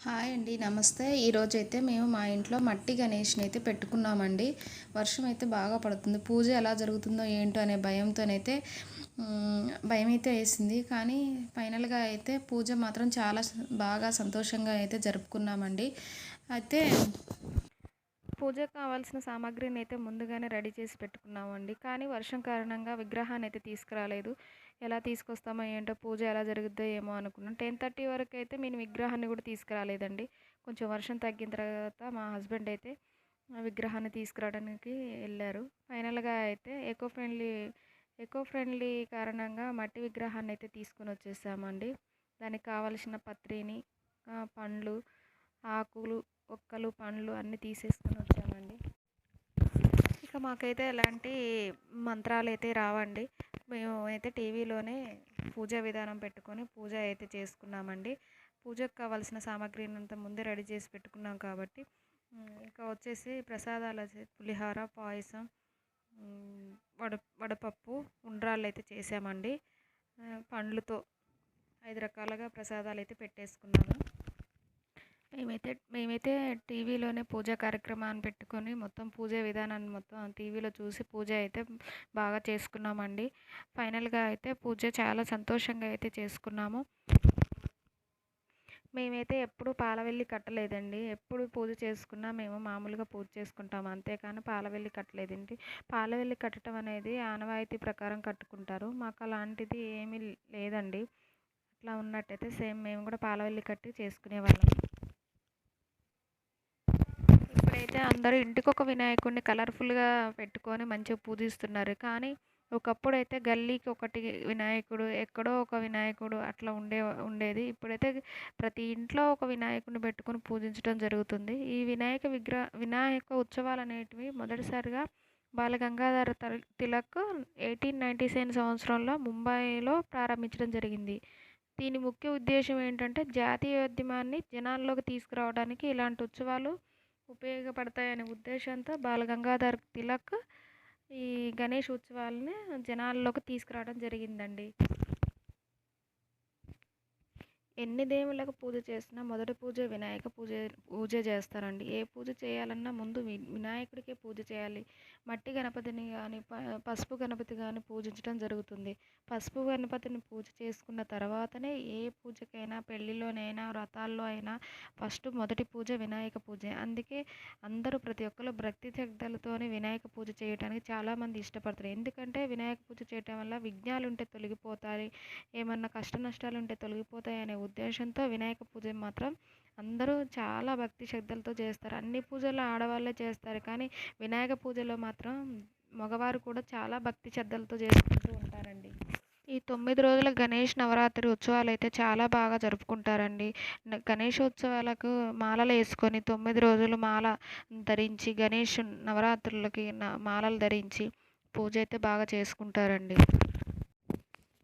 Hi అండి. నమస్తే. ఈరోజైతే మేము మా ఇంట్లో మట్టి గణేష్‌ని అయితే పెట్టుకున్నామండి. వర్షం అయితే బాగా పడుతుంది. పూజ ఎలా జరుగుతుందో ఏంటో అనే భయంతోనైతే భయమైతే వేసింది. కానీ ఫైనల్‌గా అయితే పూజ మాత్రం చాలా బాగా సంతోషంగా అయితే జరుపుకున్నామండి. అయితే పూజకు కావాల్సిన సామాగ్రిని అయితే ముందుగానే రెడీ చేసి పెట్టుకున్నామండి. కానీ వర్షం కారణంగా విగ్రహాన్ని అయితే తీసుకురాలేదు. ఎలా తీసుకొస్తామో ఏంటో, పూజ ఎలా జరుగుద్దో ఏమో అనుకున్నాం. 10:30 వరకు అయితే మేము విగ్రహాన్ని కూడా తీసుకురాలేదండి. కొంచెం వర్షం తగ్గిన తర్వాత మా హస్బెండ్ అయితే విగ్రహాన్ని తీసుకురావడానికి వెళ్ళారు. ఫైనల్గా అయితే ఎకో ఫ్రెండ్లీ కారణంగా మట్టి విగ్రహాన్ని అయితే తీసుకొని వచ్చేసామండి. దానికి కావలసిన పత్రిని, పండ్లు, ఆకులు, ఒక్కలు, పండ్లు అన్నీ తీసేసుకొని వచ్చామండి. ఇక మాకైతే ఎలాంటి మంత్రాలు అయితే రావండి. మేము అయితే టీవీలోనే పూజా విధానం పెట్టుకొని పూజ అయితే చేసుకున్నామండి. పూజకు కావాల్సిన సామాగ్రిని అంతా ముందే రెడీ చేసి పెట్టుకున్నాం కాబట్టి ఇంకా వచ్చేసి ప్రసాదాలు పులిహార, పాయసం, వడ వడపప్పు, ఉండ్రాళ్ళు అయితే చేసామండి. పండ్లతో 5 రకాలుగా ప్రసాదాలు అయితే పెట్టేసుకున్నాము. మేమైతే టీవీలోనే పూజా కార్యక్రమాన్ని పెట్టుకొని మొత్తం పూజా విధానాన్ని మొత్తం టీవీలో చూసి పూజ అయితే బాగా చేసుకున్నామండి. ఫైనల్గా అయితే పూజ చాలా సంతోషంగా అయితే చేసుకున్నాము. మేమైతే ఎప్పుడు పాలవెల్లి కట్టలేదండి. ఎప్పుడు పూజ చేసుకున్నా మేము మామూలుగా పూజ చేసుకుంటాము, అంతేకాని పాలవెల్లి కట్టలేదండి. పాలవెల్లి కట్టడం అనేది ఆనవాయితీ ప్రకారం కట్టుకుంటారు. మాకు అలాంటిది ఏమీ లేదండి. అట్లా ఉన్నట్టయితే సేమ్ మేము కూడా పాలవెల్లి కట్టి చేసుకునేవాళ్ళం. ఇప్పుడైతే అందరూ ఇంటికొక వినాయకుడిని కలర్ఫుల్గా పెట్టుకొని మంచిగా పూజిస్తున్నారు. కానీ ఒకప్పుడైతే గల్లీకి ఒకటి వినాయకుడు, ఎక్కడో ఒక వినాయకుడు అట్లా ఉండేది. ఇప్పుడైతే ప్రతి ఇంట్లో ఒక వినాయకుడిని పెట్టుకొని పూజించడం జరుగుతుంది. ఈ వినాయక ఉత్సవాలు అనేటివి మొదటిసారిగా బాలగంగాధర తిలక్ 1897 సంవత్సరంలో ముంబైలో ప్రారంభించడం జరిగింది. దీని ముఖ్య ఉద్దేశం ఏంటంటే జాతీయోద్యమాన్ని జనాల్లోకి తీసుకురావడానికి ఇలాంటి ఉత్సవాలు ఉపయోగపడతాయనే ఉద్దేశంతో బాలగంగాధర్ తిలక్ ఈ గణేష్ ఉత్సవాలని జనాల్లోకి తీసుకురావడం జరిగిందండి. ఎన్ని దేవుళ్ళకు పూజ చేసినా మొదటి పూజ వినాయక పూజ చేస్తారండి. ఏ పూజ చేయాలన్నా ముందు వినాయకుడికే పూజ చేయాలి. మట్టి గణపతిని కానీ పసుపు గణపతి కానీ పూజించడం జరుగుతుంది. పసుపు గణపతిని పూజ చేసుకున్న తర్వాతనే ఏ పూజకైనా, పెళ్ళిలోనైనా, వ్రతాల్లో అయినా ఫస్ట్ మొదటి పూజ వినాయక పూజే. అందుకే అందరూ ప్రతి ఒక్కరు భక్తి శ్రద్ధలతోని వినాయక పూజ చేయడానికి చాలామంది ఇష్టపడతారు. ఎందుకంటే వినాయక పూజ చేయటం వల్ల విఘ్నాలు ఉంటే తొలగిపోతాయి, ఏమన్నా కష్ట నష్టాలు ఉంటే తొలగిపోతాయి అనే ఉద్దేశంతో వినాయక పూజ మాత్రం అందరూ చాలా భక్తి శ్రద్ధలతో చేస్తారు. అన్ని పూజలు ఆడవాళ్ళే చేస్తారు, కానీ వినాయక పూజలో మాత్రం మగవారు కూడా చాలా భక్తి శ్రద్ధలతో చేసుకుంటూ ఉంటారండి. ఈ 9 రోజుల గణేష్ నవరాత్రి ఉత్సవాలు అయితే చాలా బాగా జరుపుకుంటారండి. గణేషోత్సవాలకు మాలలు వేసుకొని 9 రోజులు మాల ధరించి గణేష్ నవరాత్రులకి మాలలు ధరించి పూజ అయితే బాగా చేసుకుంటారండి.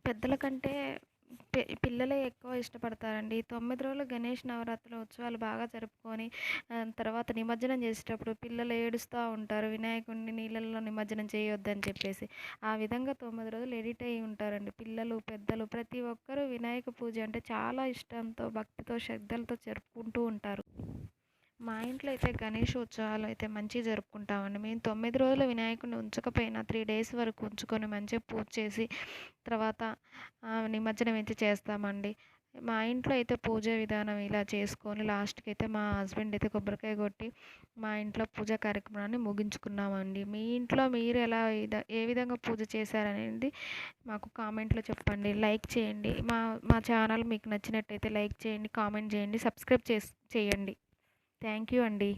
పెద్దల కంటే పిల్లలే ఎక్కువ ఇష్టపడతారండి. 9 రోజులు గణేష్ నవరాత్రుల ఉత్సవాలు బాగా జరుపుకొని తర్వాత నిమజ్జనం చేసేటప్పుడు పిల్లలు ఏడుస్తూ ఉంటారు, వినాయకుడిని నీళ్ళల్లో నిమజ్జనం చేయొద్దని చెప్పేసి. ఆ విధంగా 9 రోజులు ఎడిట్ అయ్యి ఉంటారండి. పిల్లలు, పెద్దలు ప్రతి ఒక్కరూ వినాయక పూజ అంటే చాలా ఇష్టంతో, భక్తితో, శ్రద్ధలతో జరుపుకుంటూ ఉంటారు. మా ఇంట్లో అయితే గణేష్ ఉత్సవాలు అయితే మంచిగా జరుపుకుంటామండి. మేము 9 రోజులు వినాయకుడిని ఉంచకపోయినా 3 డేస్ వరకు ఉంచుకొని మంచిగా పూజ చేసి తర్వాత నిమజ్జనం అయితే చేస్తామండి. మా ఇంట్లో అయితే పూజ విధానం ఇలా చేసుకొని లాస్ట్కి అయితే మా హస్బెండ్ అయితే కొబ్బరికాయ కొట్టి మా ఇంట్లో పూజా కార్యక్రమాన్ని ముగించుకున్నామండి. మీ ఇంట్లో మీరు ఏ విధంగా పూజ చేశారనేది మాకు కామెంట్లో చెప్పండి. లైక్ చేయండి. మా ఛానల్ మీకు నచ్చినట్టయితే లైక్ చేయండి, కామెంట్ చేయండి, సబ్స్క్రైబ్ చేయండి. థ్యాంక్ యూ అండి.